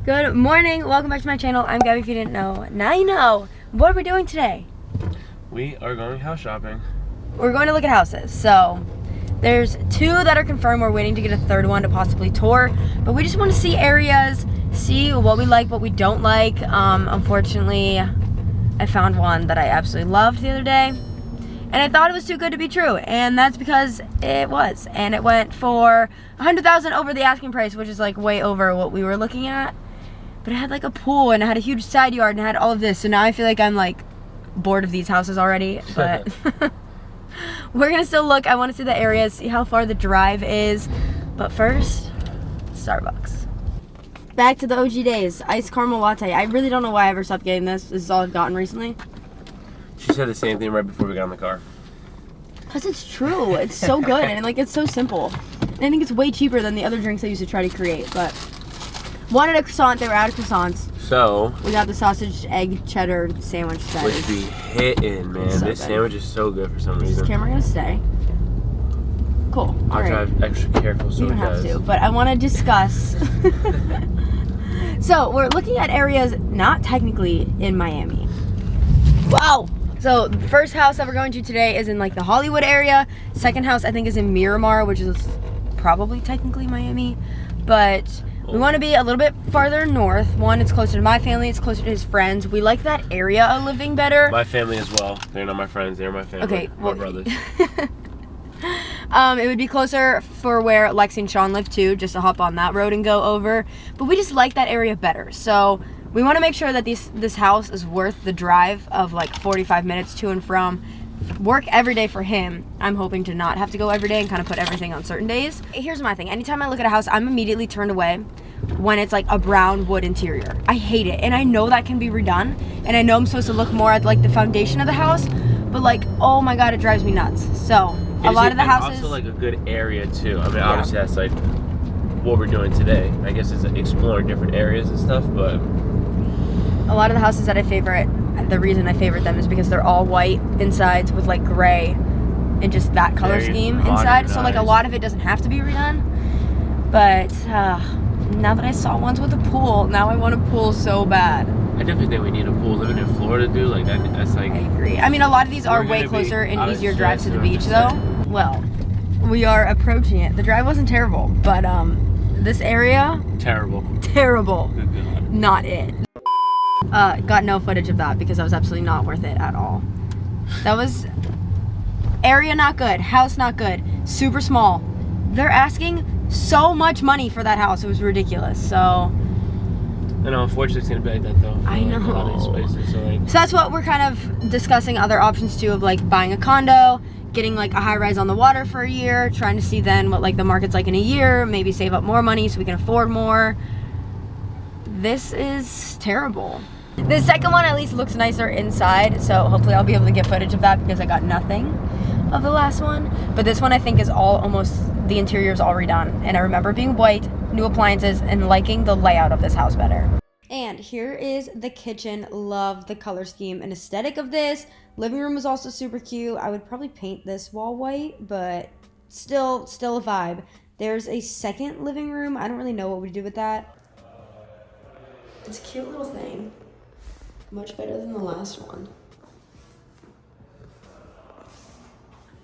Good morning, welcome back to my channel. I'm Gabi if you didn't know. Now you know. What are we doing today? We are going house shopping. We're going to look at houses. So there's 2 that are confirmed. We're waiting to get a 3rd one to possibly tour. But we just want to see areas, see what we like, what we don't like. Unfortunately, I found one that I absolutely loved the other day. And I thought it was too good to be true. And that's because it was. And it went for $100,000 over the asking price, which is like way over what we were looking at. But it had like a pool and it had a huge side yard and it had all of this. So now I feel like I'm like bored of these houses already. But we're gonna still look. I want to see the areas, see how far the drive is. But first, Starbucks. Back to the OG days. Iced caramel latte. I really don't know why I ever stopped getting this. This is all I've gotten recently. She said the same thing right before we got in the car. Because it's true. It's so good and like it's so simple. And I think it's way cheaper than the other drinks I used to try to create. But wanted a croissant. They were out of croissants. So we got the sausage, egg, cheddar sandwich. Which be hitting, man. So this good. sandwich is so good for some reason. Is camera gonna stay? Cool. I'll drive extra careful so you don't it have does. to, but I want to discuss. So we're looking at areas not technically in Miami. Wow. So the first house that we're going to today is in like the Hollywood area. Second house I think is in Miramar, which is probably technically Miami, but we want to be a little bit farther north. One, it's closer to my family, it's closer to his friends. We like that area of living better. My family as well. They're not my friends, they're my family. Okay, my brothers. It would be closer for where Lexi and Sean live too, just to hop on that road and go over. But we just like that area better. So we want to make sure that this house is worth the drive of like 45 minutes to and from work every day for him. I'm hoping to not have to go every day and kind of put everything on certain days. Here's my thing. Anytime I look at a house, I'm immediately turned away when it's like a brown wood interior. I hate it. And I know that can be redone. And I know I'm supposed to look more at like the foundation of the house. But like, oh my God, it drives me nuts. So a lot of the houses. Also like a good area too. I mean, obviously that's like what we're doing today. I guess it's exploring different areas and stuff, but a lot of the houses that I favorite, the reason I favorite them is because they're all white insides with like gray and just that color scheme inside. So like a lot of it doesn't have to be redone. But now that I saw ones with a pool, now I want a pool so bad. I definitely think we need a pool. Living in Florida, dude, like that's like. I agree. I mean, a lot of these are way closer and easier drives to the beach, though. Well, we are approaching it. The drive wasn't terrible, but this area. Terrible. Terrible. Good God. Not it. Got no footage of that because that was absolutely not worth it at all. That was area not good, house not good, super small. They're asking so much money for that house. It was ridiculous. So. I know, unfortunately it's gonna be like that though. I know. Like, a lot of these places, so that's what we're kind of discussing other options too, of like buying a condo, getting like a high rise on the water for a year, trying to see then what like the market's like in a year, maybe save up more money so we can afford more. This is terrible. The second one at least looks nicer inside, so hopefully I'll be able to get footage of that because I got nothing of the last one. But this one I think is all almost, the interior is all redone. And I remember being white, new appliances, and liking the layout of this house better. And here is the kitchen. Love the color scheme and aesthetic of this. Living room is also super cute. I would probably paint this wall white, but still a vibe. There's a second living room. I don't really know what we do with that. It's a cute little thing. Much better than the last one.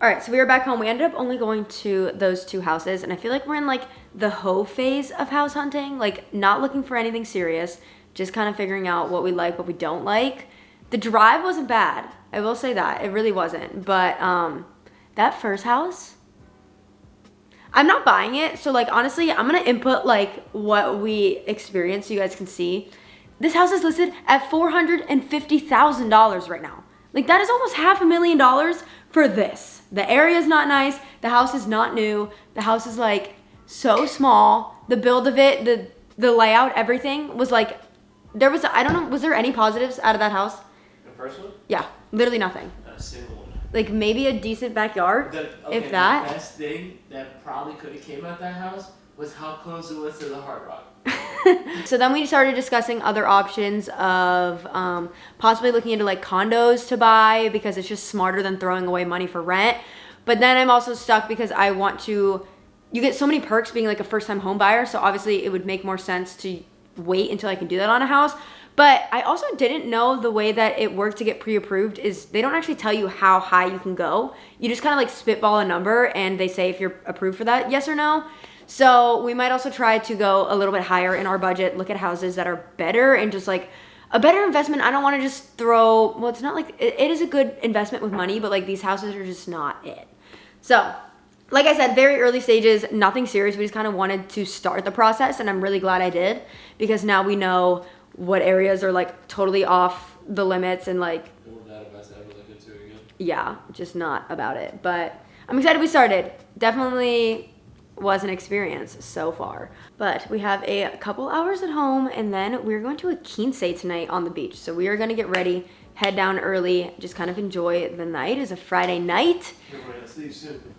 All right, so we are back home. We ended up only going to those 2 houses, and I feel like we're in like the hoe phase of house hunting, like not looking for anything serious, just kind of figuring out what we like, what we don't like. The drive wasn't bad. I will say that. It really wasn't. But that first house, I'm not buying it. So like honestly, I'm going to input like what we experienced so you guys can see. This house is listed at $450,000 right now. Like that is almost $500,000 for this. The area is not nice. The house is not new. The house is like so small. The build of it, the layout, everything was like, there was, I don't know, was there any positives out of that house? The first one? Yeah, literally nothing. Not a single one. Like maybe a decent backyard, if that. The best thing that probably could have came out that house was how close it was to the Hard Rock. So then we started discussing other options of possibly looking into like condos to buy because it's just smarter than throwing away money for rent. But then I'm also stuck because I want to, you get so many perks being like a first time home buyer. So obviously it would make more sense to wait until I can do that on a house. But I also didn't know the way that it worked to get pre-approved is they don't actually tell you how high you can go. You just kind of like spitball a number and they say if you're approved for that, yes or no. So we might also try to go a little bit higher in our budget, look at houses that are better and just like a better investment. I don't want to just throw, well, it's not like, it is a good investment with money, but like these houses are just not it. So like I said, very early stages, nothing serious. We just kind of wanted to start the process and I'm really glad I did because now we know what areas are like totally off the limits and like yeah, just not about it. But I'm excited we started. Definitely was an experience so far. But we have a couple hours at home and then we're going to a quince tonight on the beach. So we are going to get ready, head down early, just kind of enjoy the night. It's a Friday night. We're gonna sleep soon.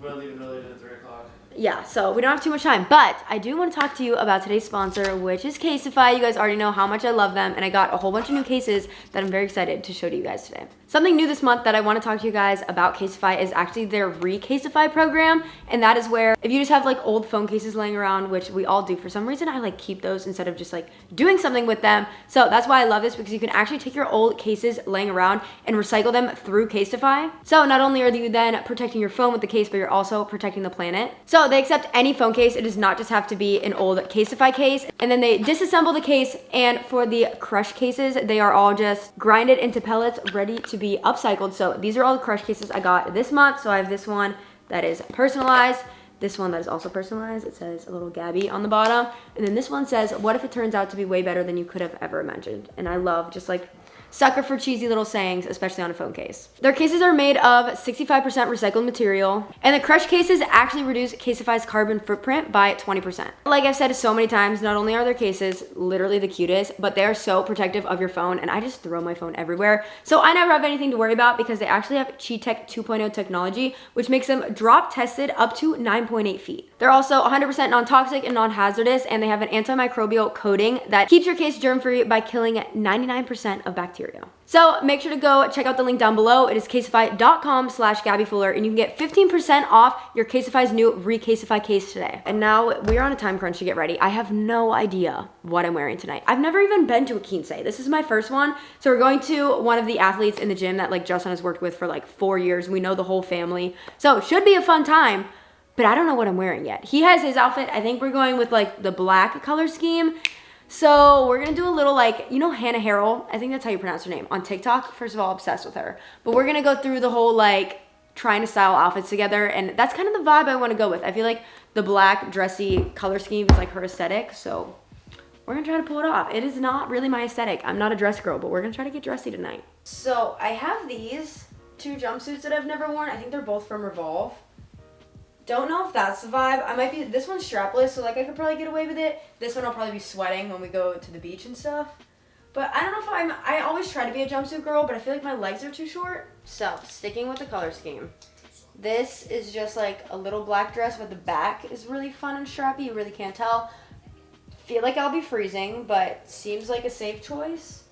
We're leaving earlier than 3 o'clock. Yeah, so we don't have too much time, but I do want to talk to you about today's sponsor, which is Caseify. You guys already know how much I love them, and I got a whole bunch of new cases that I'm very excited to show to you guys today. Something new this month that I want to talk to you guys about Caseify is actually their Re-Caseify program, and that is where if you just have like old phone cases laying around, which we all do for some reason, I like keep those instead of just like doing something with them. So that's why I love this because you can actually take your old cases laying around and recycle them through Caseify. So not only are you then protecting your phone with the case, but you're also protecting the planet. So they accept any phone case. It does not just have to be an old Caseify case. And then they disassemble the case, and for the crushed cases, they are all just grinded into pellets ready to be upcycled. So these are all the crushed cases I got this month. So I have this one that is personalized, this one that is also personalized. It says a little Gabi on the bottom. And then this one says, what if it turns out to be way better than you could have ever imagined? And I love just like sucker for cheesy little sayings, especially on a phone case. Their cases are made of 65% recycled material, and the crushed cases actually reduce Caseify's carbon footprint by 20%. Like I've said so many times, not only are their cases literally the cutest, but they are so protective of your phone, and I just throw my phone everywhere. So I never have anything to worry about because they actually have Chi-Tech 2.0 technology, which makes them drop tested up to 9.8 feet. They're also 100% non-toxic and non-hazardous, and they have an antimicrobial coating that keeps your case germ-free by killing 99% of bacteria. So make sure to go check out the link down below. It is caseify.com/GabiFuller, and you can get 15% off your Caseify's new Re-Caseify case today. And now we're on a time crunch to get ready. I have no idea what I'm wearing tonight. I've never even been to a quince. This is my first one. So we're going to one of the athletes in the gym that like Justin has worked with for like 4 years. We know the whole family. So it should be a fun time, but I don't know what I'm wearing yet. He has his outfit. I think we're going with like the black color scheme. So we're gonna do a little like, you know Hannah Harrell? I think that's how you pronounce her name on TikTok. First of all, obsessed with her. But we're gonna go through the whole like trying to style outfits together, and that's kind of the vibe I wanna go with. I feel like the black dressy color scheme is like her aesthetic, so we're gonna try to pull it off. It is not really my aesthetic. I'm not a dress girl, but we're gonna try to get dressy tonight. So I have these 2 jumpsuits that I've never worn. I think they're both from Revolve. Don't know if that's the vibe. I might be, this one's strapless, so like I could probably get away with it. This one I'll probably be sweating when we go to the beach and stuff. But I don't know if I always try to be a jumpsuit girl, but I feel like my legs are too short. So, sticking with the color scheme. This is just like a little black dress, but the back is really fun and strappy. You really can't tell. Feel like I'll be freezing, but seems like a safe choice.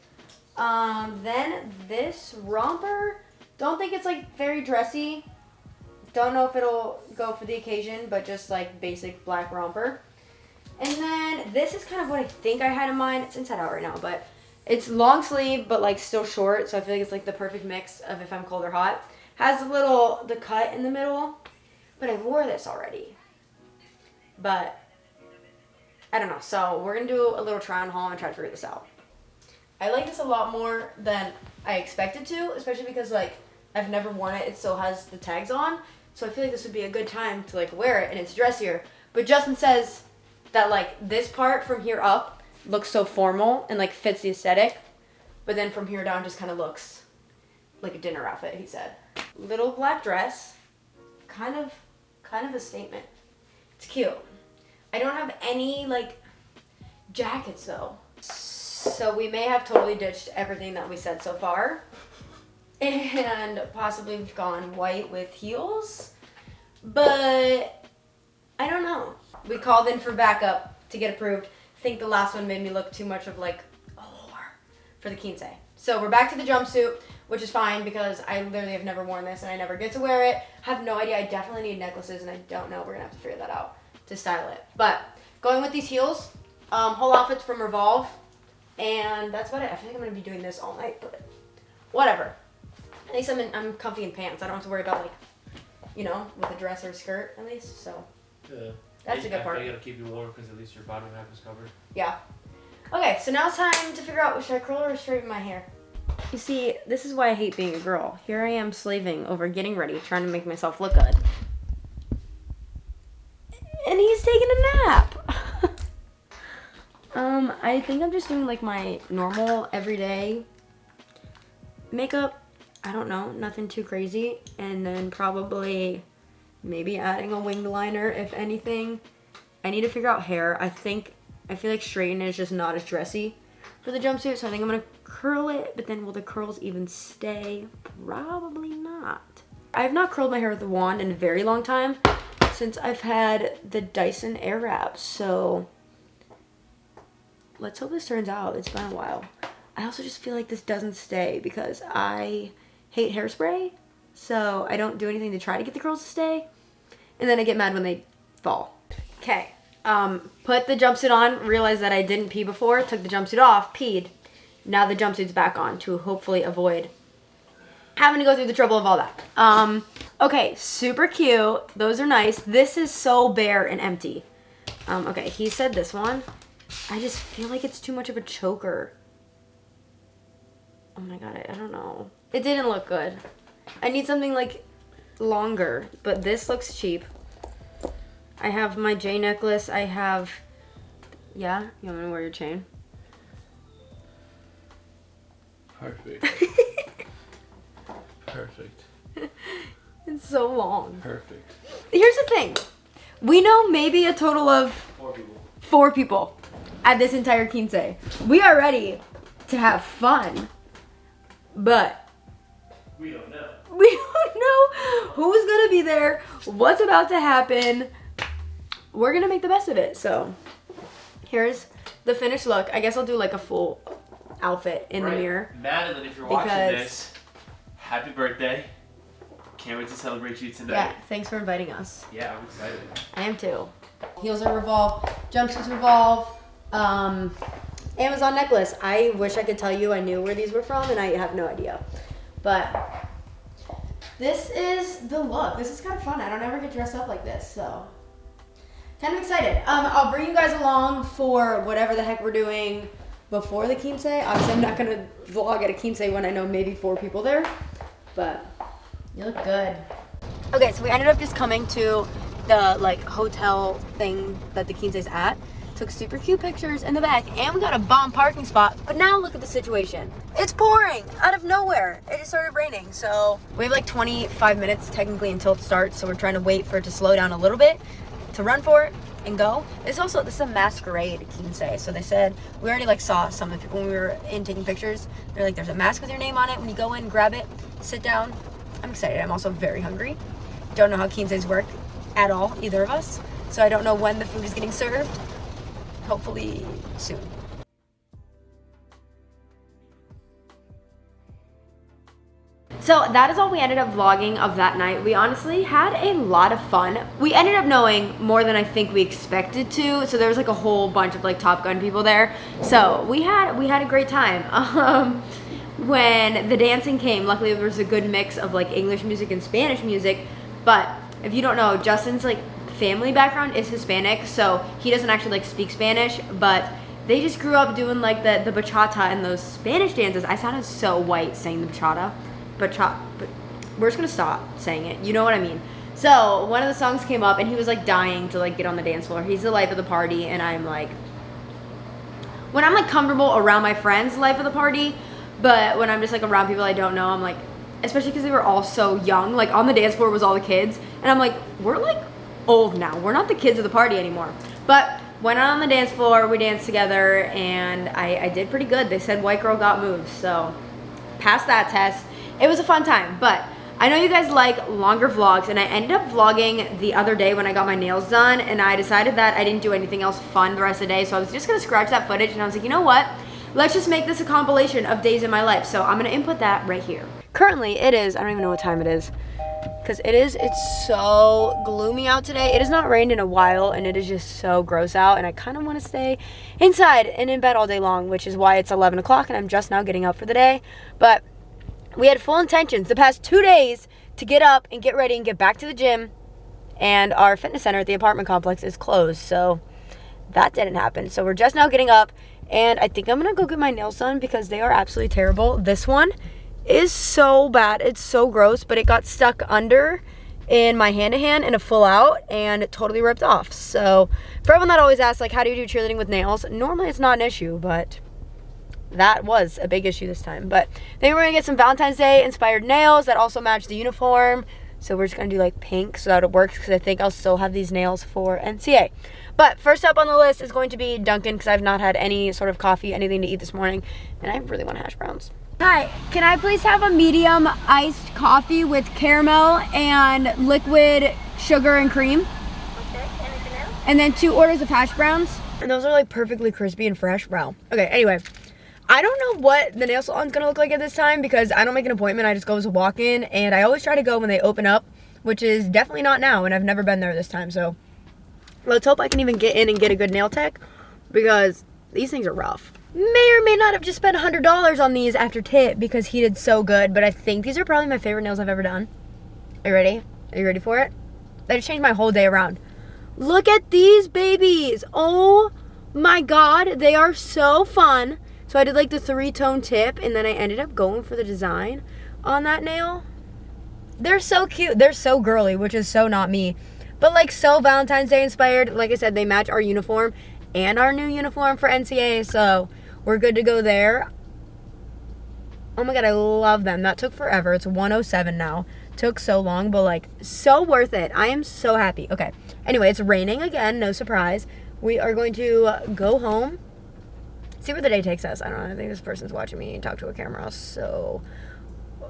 Then this romper, don't think it's like very dressy. Don't know if it'll go for the occasion, but just like basic black romper. And then this is kind of what I think I had in mind. It's inside out right now, but it's long sleeve, but like still short. So I feel like it's like the perfect mix of if I'm cold or hot. Has the cut in the middle, but I wore this already. But I don't know. So we're gonna do a little try on haul and try to figure this out. I like this a lot more than I expected to, especially because like I've never worn it. It still has the tags on. So I feel like this would be a good time to like wear it, and it's dressier. But Justin says that like this part from here up looks so formal and like fits the aesthetic, but then from here down just kind of looks like a dinner outfit, he said. Little black dress, kind of a statement. It's cute. I don't have any like jackets though. So we may have totally ditched everything that we said so far. And possibly we've gone white with heels, but I don't know. We called in for backup to get approved. I think the last one made me look too much of like a whore for the quince. So we're back to the jumpsuit, which is fine because I literally have never worn this and I never get to wear it. I have no idea. I definitely need necklaces and I don't know. We're gonna have to figure that out to style it. But going with these heels, Whole outfits from Revolve. And that's about it. I feel like I'm going to be doing this all night, but whatever. At least I'm comfy in pants. I don't have to worry about, like, you know, with a dress or skirt, at least. So, Yeah. that's the good part. I gotta keep you warm because at least your bottom half is covered. Yeah. Okay, so now it's time to figure out, should I curl or straighten my hair? You see, this is why I hate being a girl. Here I am slaving over getting ready, trying to make myself look good. And he's taking a nap. I think I'm just doing like my normal everyday makeup. I don't know, nothing too crazy. And then probably maybe adding a winged liner, if anything. I need to figure out hair. I feel like straighten is just not as dressy for the jumpsuit, so I think I'm gonna curl it, but then will the curls even stay? Probably not. I have not curled my hair with a wand in a very long time since I've had the Dyson Airwrap, so let's hope this turns out. It's been a while. I also just feel like this doesn't stay because I hate hairspray, so I don't do anything to try to get the curls to stay, and then I get mad when they fall. Okay. Put the jumpsuit on, realized that I didn't pee before, took the jumpsuit off, peed. Now the jumpsuit's back on to hopefully avoid having to go through the trouble of all that. Okay, super cute. Those are nice. This is so bare and empty. Okay, he said this one. I just feel like it's too much of a choker. Oh my god, I don't know. It didn't look good. I need something like longer, but this looks cheap. I have my J necklace. I have, yeah, you want me to wear your chain? Perfect. Perfect. It's so long. Perfect. Here's the thing. We know maybe a total of 4 people at this entire quince. We are ready to have fun, but We don't know. we don't know who's gonna be there, what's about to happen. We're gonna make the best of it. So here's the finished look. I guess I'll do like a full outfit in the mirror. Madeline, if you're watching this, happy birthday. Can't wait to celebrate you tonight. Yeah, thanks for inviting us. Yeah, I'm excited. I am too. Heels are Revolve, jumpsuits Revolve, Amazon necklace. I wish I could tell you I knew where these were from, and I have no idea. But this is the look. This is kind of fun. I don't ever get dressed up like this, so kind of excited. I'll bring you guys along for whatever the heck we're doing before the quince. Obviously, I'm not gonna vlog at a quince when I know maybe 4 people there, but you look good. Okay, so we ended up just coming to the like hotel thing that the quince's at. Took super cute pictures in the back, and we got a bomb parking spot. But now look at the situation. It's pouring out of nowhere. It just started raining, so we have like 25 minutes technically until it starts. So we're trying to wait for it to slow down a little bit to run for it and go. This is a masquerade quince. So they said, we already like saw some of the people when we were in taking pictures. They're like, there's a mask with your name on it. When you go in, grab it, sit down. I'm excited. I'm also very hungry. Don't know how quinces work at all, either of us. So I don't know when the food is getting served. Hopefully soon. So that is all we ended up vlogging of that night. We honestly had a lot of fun. We ended up knowing more than I think we expected to. So there was like a whole bunch of like Top Gun people there. So we had a great time. When the dancing came, luckily there was a good mix of like English music and Spanish music. But if you don't know, Justin's like family background is Hispanic, so he doesn't actually like speak Spanish, but they just grew up doing like the bachata and those Spanish dances. I sounded so white saying the bachata, but we're just gonna stop saying it. You know what I mean? So one of the songs came up and he was like dying to like get on the dance floor. He's the life of the party, and I'm like, when I'm like comfortable around my friends, life of the party, but when I'm just like around people I don't know, I'm like, especially because they were all so young, like on the dance floor was all the kids, and I'm like, we're like old now. We're not the kids of the party anymore. But went out on the dance floor, we danced together, and I did pretty good. They said white girl got moves, so passed that test. It was a fun time, but I know you guys like longer vlogs, and I ended up vlogging the other day when I got my nails done, and I decided that I didn't do anything else fun the rest of the day, so I was just gonna scratch that footage, and I was like, you know what? Let's just make this a compilation of days in my life. So I'm gonna input that right here. Currently, it is, I don't even know what time it is. because it's so gloomy out today. It has not rained in a while, and it is just so gross out, and I kind of want to stay inside and in bed all day long, which is why it's 11 o'clock and I'm just now getting up for the day. But we had full intentions the past 2 days to get up and get ready and get back to the gym, and our fitness center at the apartment complex is closed, so that didn't happen. So we're just now getting up, and I think I'm gonna go get my nails done because they are absolutely terrible. This one is so bad. It's so gross, but it got stuck under in my hand-to-hand in a full out and it totally ripped off. So for everyone that always asks, like, how do you do cheerleading with nails? Normally it's not an issue, but that was a big issue this time. But then we're gonna get some Valentine's Day inspired nails that also match the uniform. So we're just gonna do like pink so that it works, because I think I'll still have these nails for NCA. But first up on the list is going to be Dunkin', because I've not had any sort of coffee, anything to eat this morning, and I really want hash browns. Hi, can I please have a medium iced coffee with caramel and liquid sugar and cream? Okay, anything else? And then 2 orders of hash browns. And those are like perfectly crispy and fresh. Wow. Okay, anyway. I don't know what the nail salon's gonna look like at this time, because I don't make an appointment. I just go as a walk-in, and I always try to go when they open up, which is definitely not now, and I've never been there this time. So let's hope I can even get in and get a good nail tech, because these things are rough. May or may not have just spent $100 on these after tip because he did so good, but I think these are probably my favorite nails I've ever done. Are you ready? Are you ready for it? That just changed my whole day around. Look at these babies. Oh my God, they are so fun. So I did like the 3-tone tip, and then I ended up going for the design on that nail. They're so cute. They're so girly, which is so not me, but like so Valentine's Day inspired. Like I said, they match our uniform and our new uniform for NCA, so we're good to go there. Oh my God, I love them. That took forever. It's 1:07 now. Took so long, but like so worth it. I am so happy. Okay. Anyway, it's raining again. No surprise. We are going to go home. See where the day takes us. I don't know. I think this person's watching me talk to a camera, so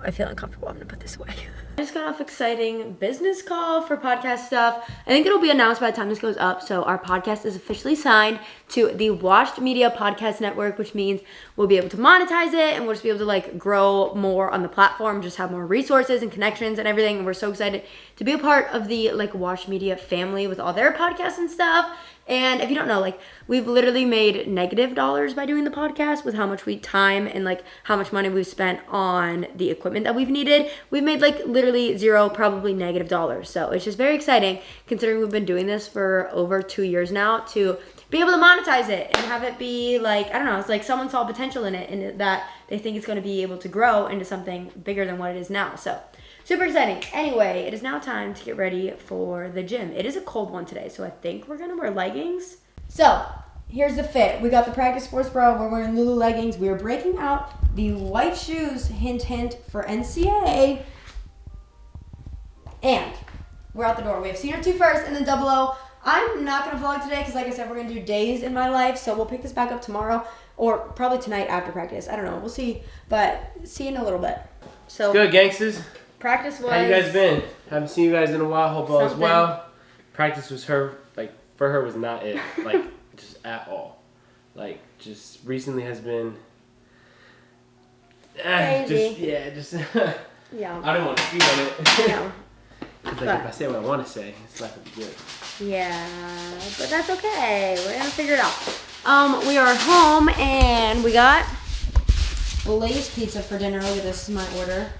I feel uncomfortable. I'm gonna put this away. I just got off exciting business call for podcast stuff. I think it'll be announced by the time this goes up. So our podcast is officially signed to the Washed Media Podcast Network, which means we'll be able to monetize it, and we'll just be able to like grow more on the platform, just have more resources and connections and everything. And we're so excited to be a part of the like Washed Media family with all their podcasts and stuff. And if you don't know, like, we've literally made negative dollars by doing the podcast with how much time and like how much money we've spent on the equipment that we've needed. We've made like literally zero, probably negative dollars. So it's just very exciting considering we've been doing this for over 2 years now to be able to monetize it and have it be like, I don't know, it's like someone saw potential in it and that they think it's going to be able to grow into something bigger than what it is now. So super exciting. Anyway, it is now time to get ready for the gym. It is a cold one today, so I think we're gonna wear leggings. So here's the fit. We got the Practice Sports Bra. We're wearing Lulu leggings. We are breaking out the white shoes, hint, hint, for NCA. And we're out the door. We have Senior 2 first and then 00. I'm not gonna vlog today because, like I said, we're gonna do days in my life. So we'll pick this back up tomorrow or probably tonight after practice. I don't know. We'll see. But see you in a little bit. So Good, gangsters. Practice was... How you guys been? Haven't seen you guys in a while. Hope all is well. Practice was for her was not it. Like, just at all. Like, just recently has been... Crazy. Yeah. I don't want to speak on it. No. Because if I say what I want to say, it's not going to be good. Yeah, but that's okay. We're going to figure it out. We are home, and we got Lay's pizza for dinner. Look at this. This is my order.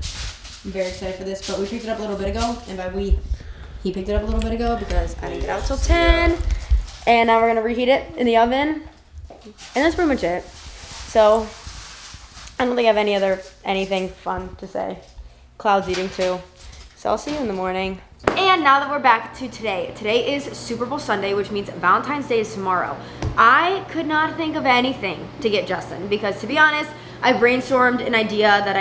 I'm very excited for this, but we picked it up a little bit ago, and by we, he picked it up a little bit ago because I didn't get out till 10, and now we're gonna reheat it in the oven, and that's pretty much it. So I don't think I have anything fun to say. Cloud's eating too, so I'll see you in the morning. And now that we're back to today, today is Super Bowl Sunday, which means Valentine's Day is tomorrow. I could not think of anything to get Justin because, to be honest, I brainstormed an idea that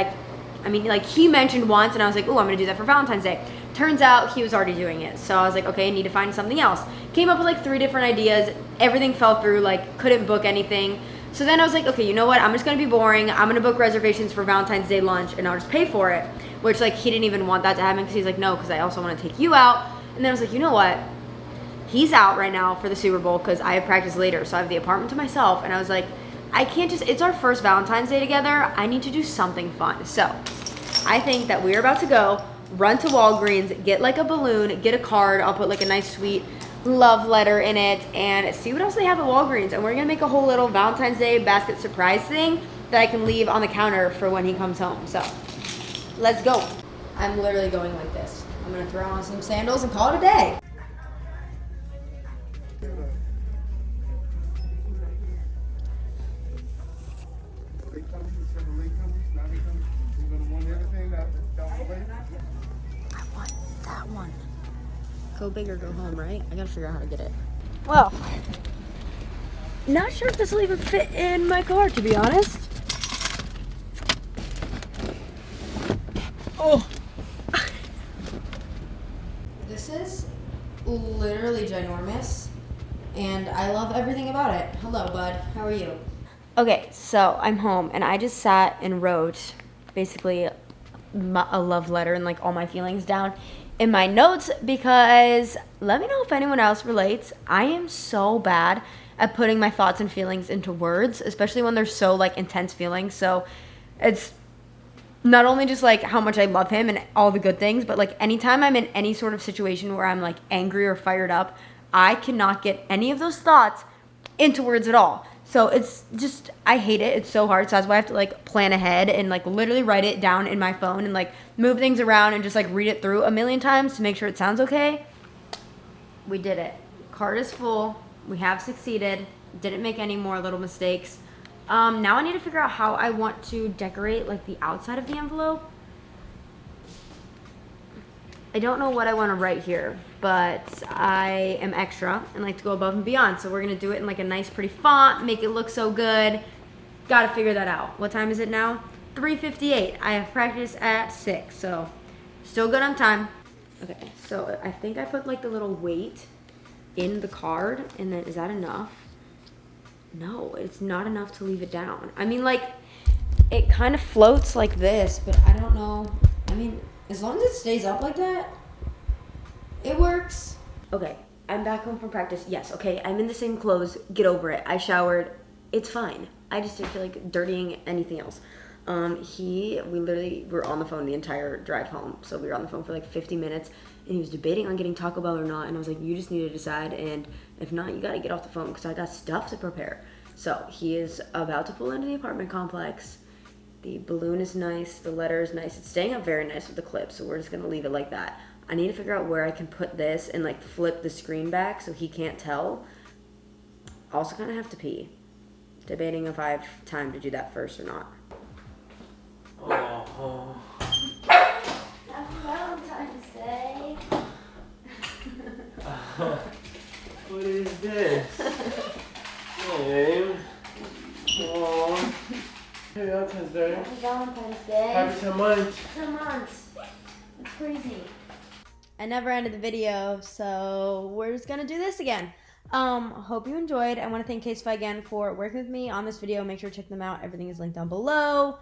like he mentioned once, and I was like, oh, I'm gonna do that for Valentine's Day. Turns out he was already doing it. So I was like, okay, I need to find something else. Came up with like 3 different ideas. Everything fell through, like couldn't book anything. So then I was like, okay, you know what? I'm just gonna be boring. I'm gonna book reservations for Valentine's Day lunch and I'll just pay for it. Which like he didn't even want that to happen because he's like, no, because I also wanna take you out. And then I was like, you know what? He's out right now for the Super Bowl because I have practice later. So I have the apartment to myself. And I was like, I can't just, it's our first Valentine's Day together. I need to do something fun. So I think that we're about to go run to Walgreens, get like a balloon, get a card. I'll put like a nice sweet love letter in it and see what else they have at Walgreens. And we're gonna make a whole little Valentine's Day basket surprise thing that I can leave on the counter for when he comes home. So let's go. I'm literally going like this. I'm gonna throw on some sandals and call it a day. I want that one. Go big or go home, right? I gotta figure out how to get it. Well, not sure if this will even fit in my car, to be honest. Oh. This is literally ginormous, and I love everything about it. Hello, bud. How are you? Okay, so I'm home, and I just sat and wrote basically a love letter and like all my feelings down in my notes, because let me know if anyone else relates. I am so bad at putting my thoughts and feelings into words, especially when they're so like intense feelings. So it's not only just like how much I love him and all the good things, but like anytime I'm in any sort of situation where I'm like angry or fired up, I cannot get any of those thoughts into words at all. So it's just, I hate it. It's so hard. So that's why I have to like plan ahead and like literally write it down in my phone and like move things around and just like read it through a million times to make sure it sounds okay. We did it. Card is full. We have succeeded. Didn't make any more little mistakes. Now I need to figure out how I want to decorate like the outside of the envelope. I don't know what I want to write here, but I am extra and like to go above and beyond. So we're going to do it in like a nice pretty font, make it look so good. Got to figure that out. What time is it now? 3:58. I have practice at 6, so still good on time. Okay, so I think I put like the little weight in the card, and then is that enough? No, it's not enough to leave it down. I mean, like, it kind of floats like this, but I don't know. I mean, as long as it stays up like that, it works. Okay, I'm back home from practice. Yes, okay, I'm in the same clothes. Get over it. I showered. It's fine. I just didn't feel like dirtying anything else. We literally were on the phone the entire drive home. So we were on the phone for like 50 minutes, and he was debating on getting Taco Bell or not. And I was like, you just need to decide, and if not, you gotta get off the phone because I got stuff to prepare. So he is about to pull into the apartment complex. The balloon is nice, the letter is nice. It's staying up very nice with the clip, so we're just gonna leave it like that. I need to figure out where I can put this and like flip the screen back so he can't tell. Also kind of have to pee. Debating if I have time to do that first or not. Oh. Happy Valentine's Day. What is this? Babe. Oh. Happy Valentine's Day. Happy Valentine's Day. Happy 10 months. 10 months. It's crazy. I never ended the video, so we're just gonna do this again. Hope you enjoyed. I want to thank Casify again for working with me on this video. Make sure to check them out. Everything is linked down below.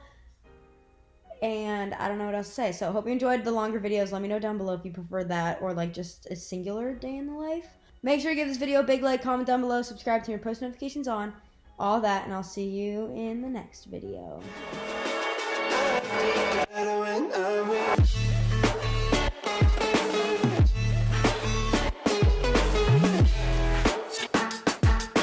And I don't know what else to say. So hope you enjoyed the longer videos. Let me know down below if you prefer that or like just a singular day in the life. Make sure to give this video a big like, comment down below, subscribe to your post notifications on, all that, and I'll see you in the next video.